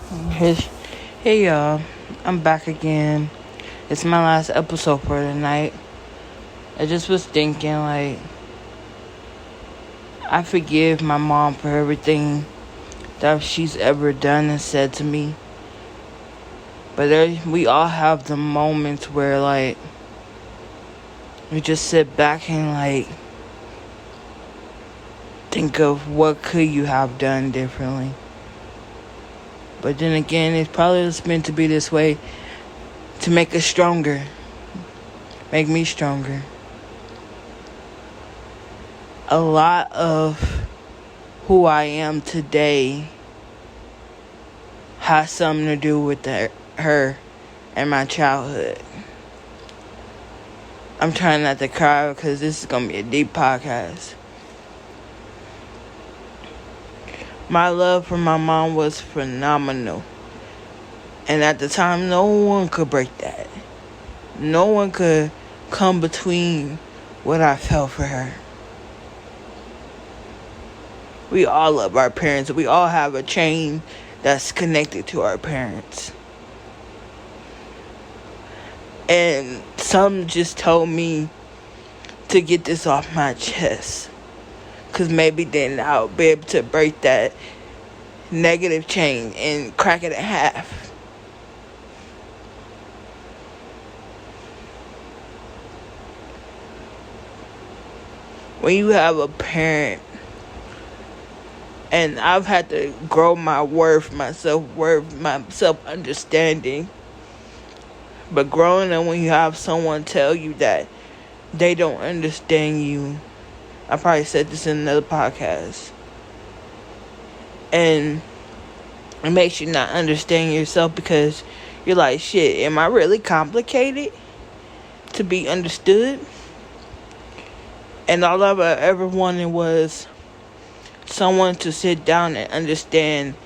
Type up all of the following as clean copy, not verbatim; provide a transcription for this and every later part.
Hey, hey y'all, I'm back again. It's my last episode for tonight. I just was thinking, I forgive my mom for everything that she's ever done and said to me. But we all have the moments where, we just sit back and, think of what could you have done differently. But then again, it's probably just meant to be this way to make us stronger. Make me stronger. A lot of who I am today has something to do with her and my childhood. I'm trying not to cry because this is going to be a deep podcast. My love for my mom was phenomenal. And at the time, no one could break that. No one could come between what I felt for her. We all love our parents. We all have a chain that's connected to our parents. And some just told me to get this off my chest. Because maybe then I'll be able to break that negative chain and crack it in half. When you have a parent, and I've had to grow my worth, my self-worth, my self-understanding. But growing up, when you have someone tell you that they don't understand you, I probably said this in another podcast, and it makes you not understand yourself because you're like, shit, am I really complicated to be understood? And all I ever wanted was someone to sit down and understand,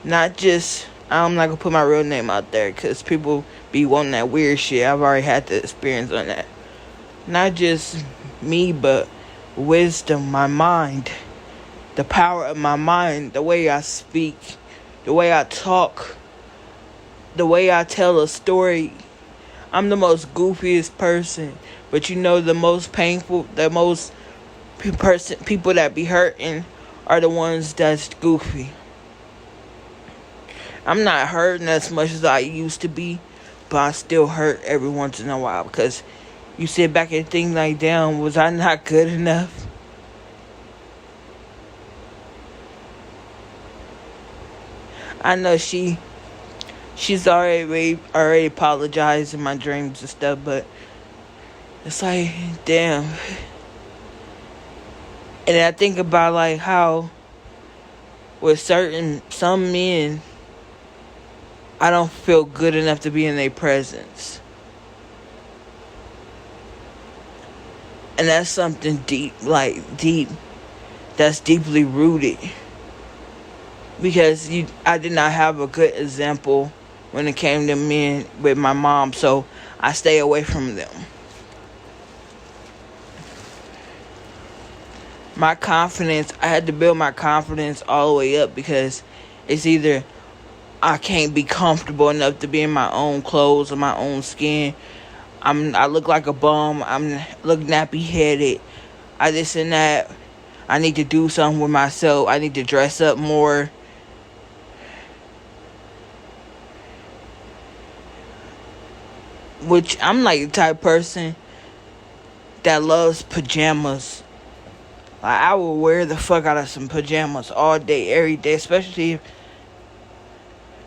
not just, I'm not gonna put my real name out there because people be wanting that weird shit. I've already had the experience on that. Not just me, but wisdom, my mind, the power of my mind, the way I speak, the way I talk, the way I tell a story. I'm the most goofiest person, but the most painful, the most people that be hurting are the ones that's goofy. I'm not hurting as much as I used to be, but I still hurt every once in a while because you sit back and think like, damn, was I not good enough? I know she's already apologized in my dreams and stuff, but it's like, damn. And I think about how with some men, I don't feel good enough to be in their presence. And that's something deep, that's deeply rooted. Because I did not have a good example when it came to men with my mom, so I stay away from them. My confidence, I had to build my confidence all the way up because it's either I can't be comfortable enough to be in my own clothes or my own skin. I look like a bum. I look nappy headed. I this and that. I need to do something with myself. I need to dress up more. Which I'm like the type of person that loves pajamas. I will wear the fuck out of some pajamas all day, every day, especially if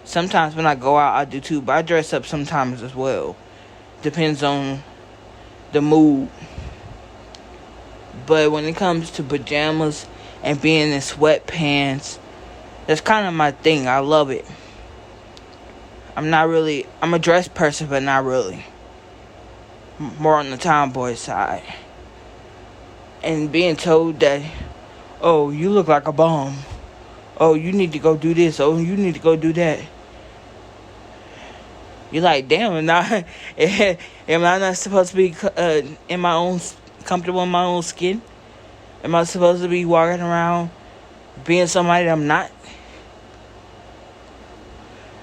sometimes when I go out, I do too, but I dress up sometimes as well. Depends on the mood. But when it comes to pajamas and being in sweatpants, that's kind of my thing. I love it. I'm a dressed person, but not really. More on the tomboy side. And being told that, oh, you look like a bum. Oh, you need to go do this. Oh, you need to go do that. You're like, damn, am I not supposed to be comfortable in my own skin? Am I supposed to be walking around being somebody that I'm not?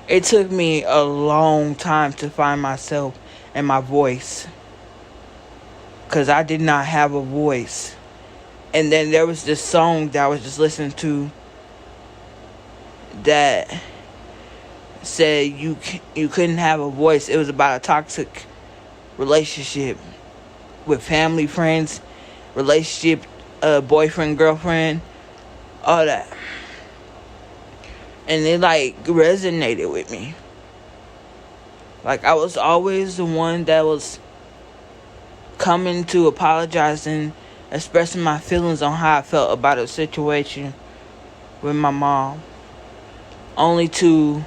It took me a long time to find myself and my voice. Because I did not have a voice. And then there was this song that I was just listening to that said you couldn't have a voice. It was about a toxic relationship with family, friends, relationship, boyfriend, girlfriend, all that. And it like resonated with me. Like I was always the one that was coming to apologize and expressing my feelings on how I felt about a situation with my mom, only to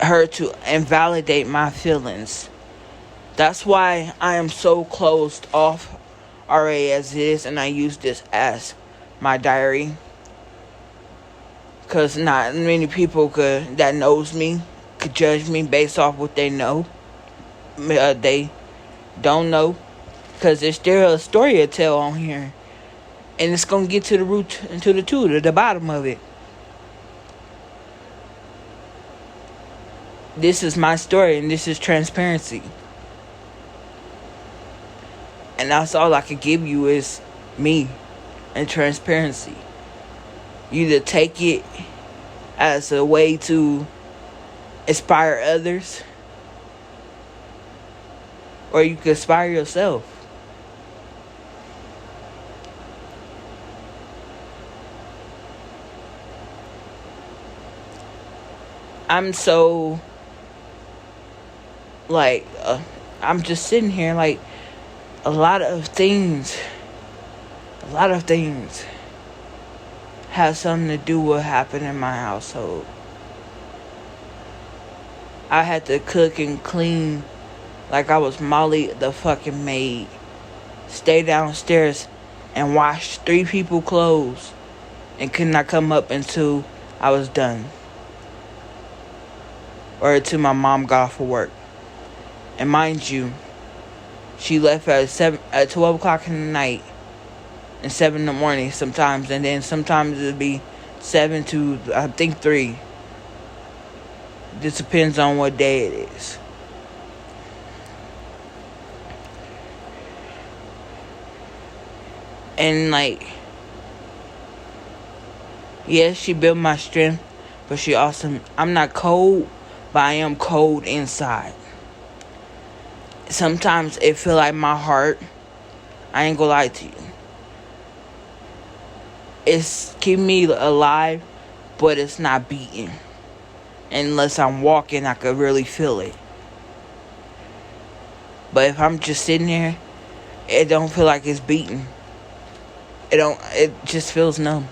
her to invalidate my feelings. That's why I am so closed off already as it is, and I use this as my diary. Because not many people that knows me could judge me based off what they know. They don't know. Because there's still a story to tell on here. And it's going to get to the root, and to the bottom of it. This is my story, and this is transparency. And that's all I could give you is me and transparency. You either take it as a way to inspire others, or you can inspire yourself. I'm so like I'm just sitting here like a lot of things have something to do with what happened in my household. I had to cook and clean like I was Molly the fucking maid. Stay downstairs and wash 3 people's clothes and could not come up until I was done. Or until my mom got off of work. And mind you, she left at 12 o'clock in the night and 7 in the morning sometimes, and then sometimes it'll be 7 to I think 3. Just depends on what day it is. And like, yes, she built my strength, but she also, I'm not cold, but I am cold inside. Sometimes it feel like my heart, I ain't gonna lie to you, it's keeping me alive, but it's not beating. Unless I'm walking, I could really feel it. But if I'm just sitting there, it don't feel like it's beating. It just feels numb.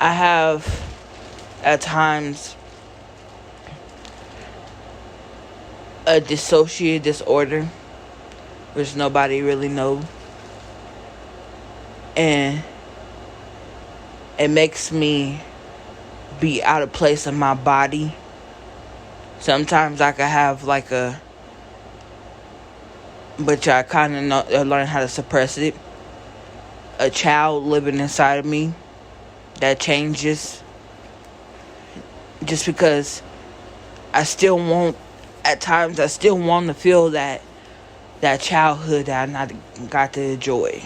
I have, at times, a dissociative disorder, which nobody really knows. And it makes me be out of place in my body. Sometimes I could have like but I kind of learn how to suppress it. A child living inside of me that changes. Just because at times I still want to feel that childhood that I not got to enjoy.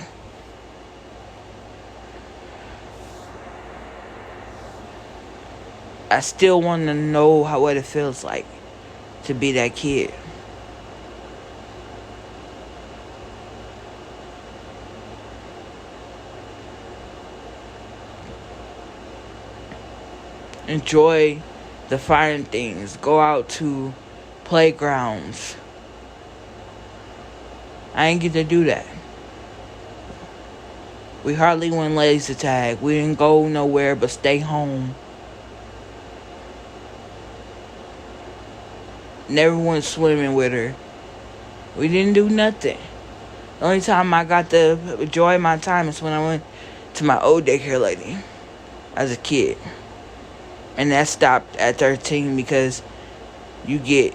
I still want to know what it feels like to be that kid. Enjoy the fine things. Go out to playgrounds. I ain't get to do that. We hardly went laser tag. We didn't go nowhere but stay home. Never went swimming with her. We didn't do nothing. The only time I got to enjoy my time is when I went to my old daycare lady as a kid. And that stopped at 13 because you get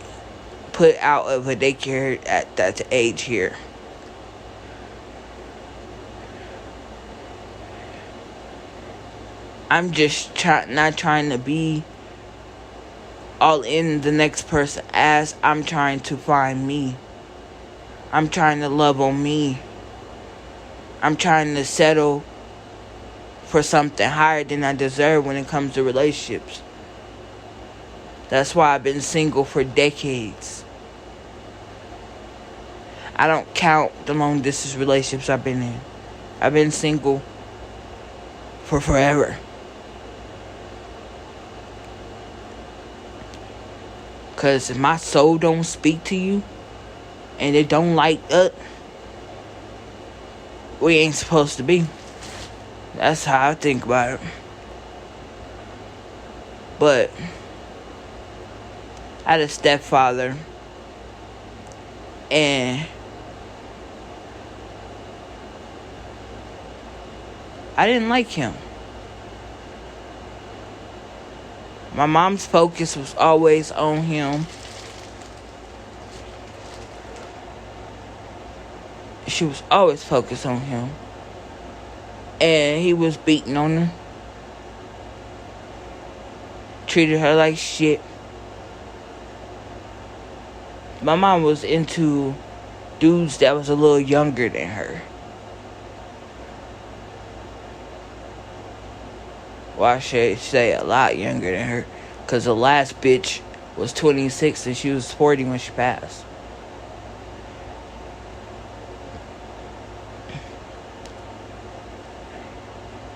put out of a daycare at that age here. I'm just not trying to be all in the next person, as I'm trying to find me. I'm trying to love on me. I'm trying to settle for something higher than I deserve when it comes to relationships. That's why I've been single for decades. I don't count the long distance relationships I've been in. I've been single for forever. Cause if my soul don't speak to you and it don't light up, we ain't supposed to be. That's how I think about it. But I had a stepfather, and I didn't like him. My mom's focus was always on him. She was always focused on him. And he was beating on her. Treated her like shit. My mom was into dudes that was a little younger than her. Well, I should say a lot younger than her. Because the last bitch was 26 and she was 40 when she passed.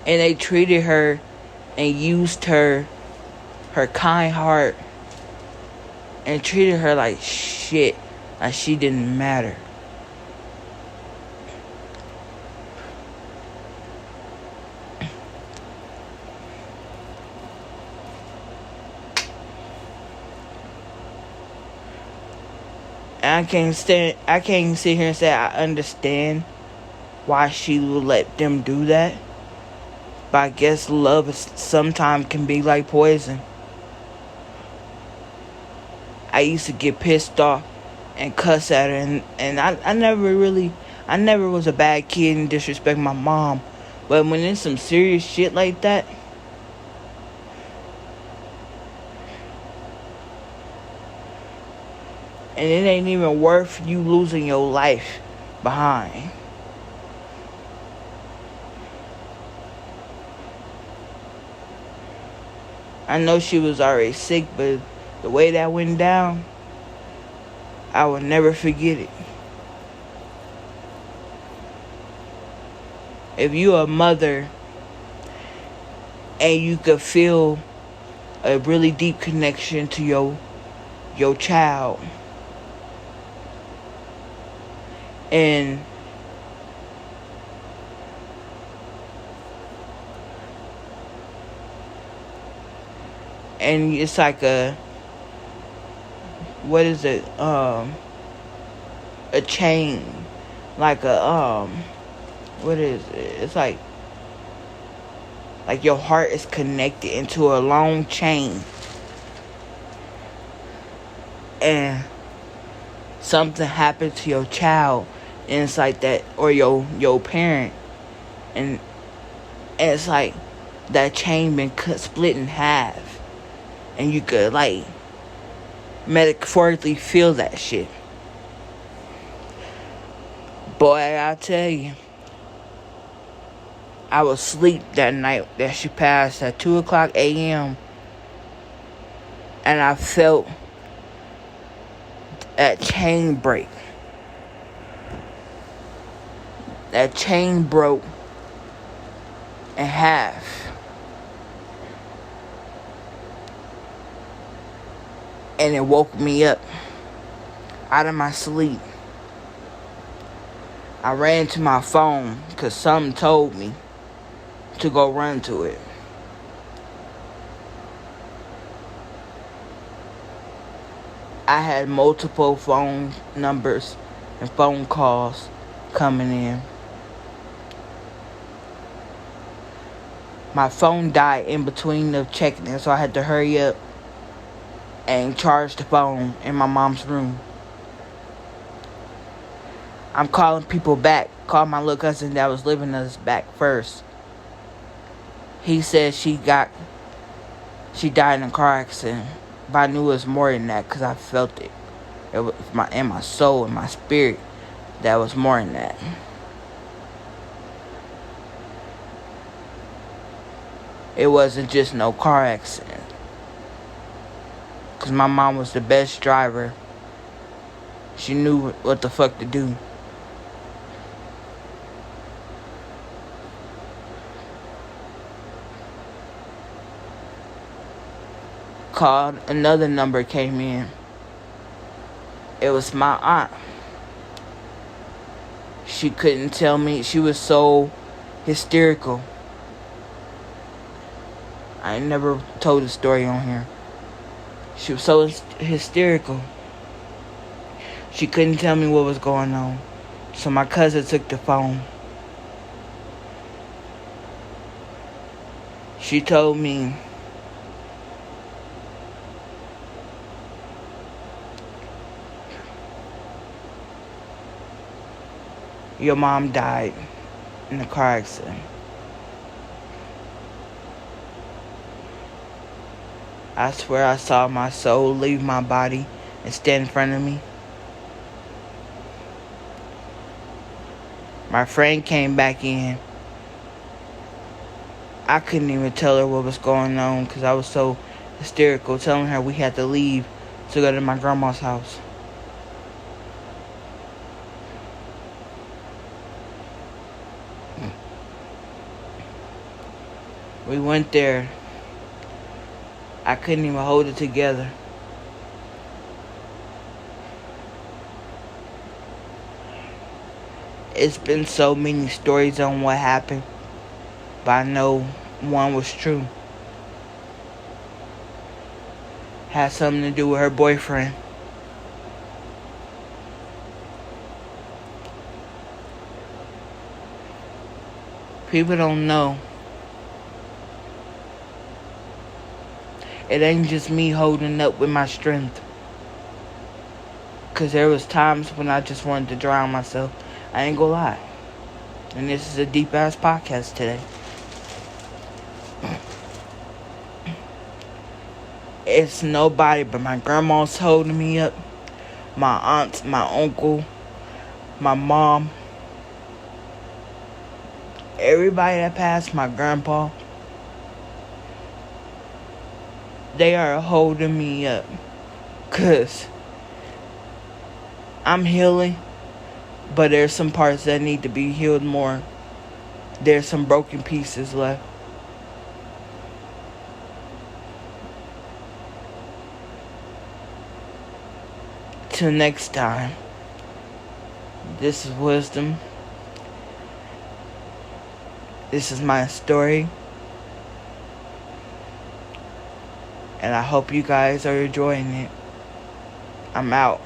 And they treated her and used her kind heart, and treated her like shit. Like she didn't matter. And I can't sit here and say I understand why she would let them do that. But I guess love sometimes can be like poison. I used to get pissed off and cuss at her, and I never was a bad kid and disrespect my mom. But when it's some serious shit like that, and it ain't even worth you losing your life behind. I know she was already sick, but the way that went down, I will never forget it. If you're a mother and you could feel a really deep connection to your child, and it's like a chain, like what is it? It's like your heart is connected into a long chain, and something happened to your child, and it's like that, or your parent, and it's like that chain been split in half, and you could like metaphorically feel that shit. Boy, I tell you, I was asleep that night that she passed at 2:00 a.m. and I felt that chain break. That chain broke in half. And it woke me up out of my sleep. I ran to my phone because something told me to go run to it. I had multiple phone numbers and phone calls coming in. My phone died in between the checking it, so I had to hurry up and charge the phone in my mom's room. I'm calling people back. Called my little cousin that was living us back first. He said she died in a car accident. But I knew it was more than that because I felt it. It was in my soul, in my spirit. That was more than that. It wasn't just no car accident. Because my mom was the best driver. She knew what the fuck to do. Called, another number came in. It was my aunt. She couldn't tell me. She was so hysterical. I ain't never told the story on here. She was so hysterical. She couldn't tell me what was going on. So my cousin took the phone. She told me your mom died in a car accident. I swear I saw my soul leave my body and stand in front of me. My friend came back in. I couldn't even tell her what was going on because I was so hysterical, telling her we had to leave to go to my grandma's house. We went there. I couldn't even hold it together. It's been so many stories on what happened, but I know one was true. Had something to do with her boyfriend. People don't know. It ain't just me holding up with my strength. Because there was times when I just wanted to drown myself. I ain't gonna lie. And this is a deep ass podcast today. It's nobody but my grandma's holding me up. My aunts, my uncle, my mom. Everybody that passed, my grandpa. They are holding me up. Because I'm healing. But there's some parts that need to be healed more. There's some broken pieces left. Till next time. This is wisdom. This is my story. And I hope you guys are enjoying it. I'm out.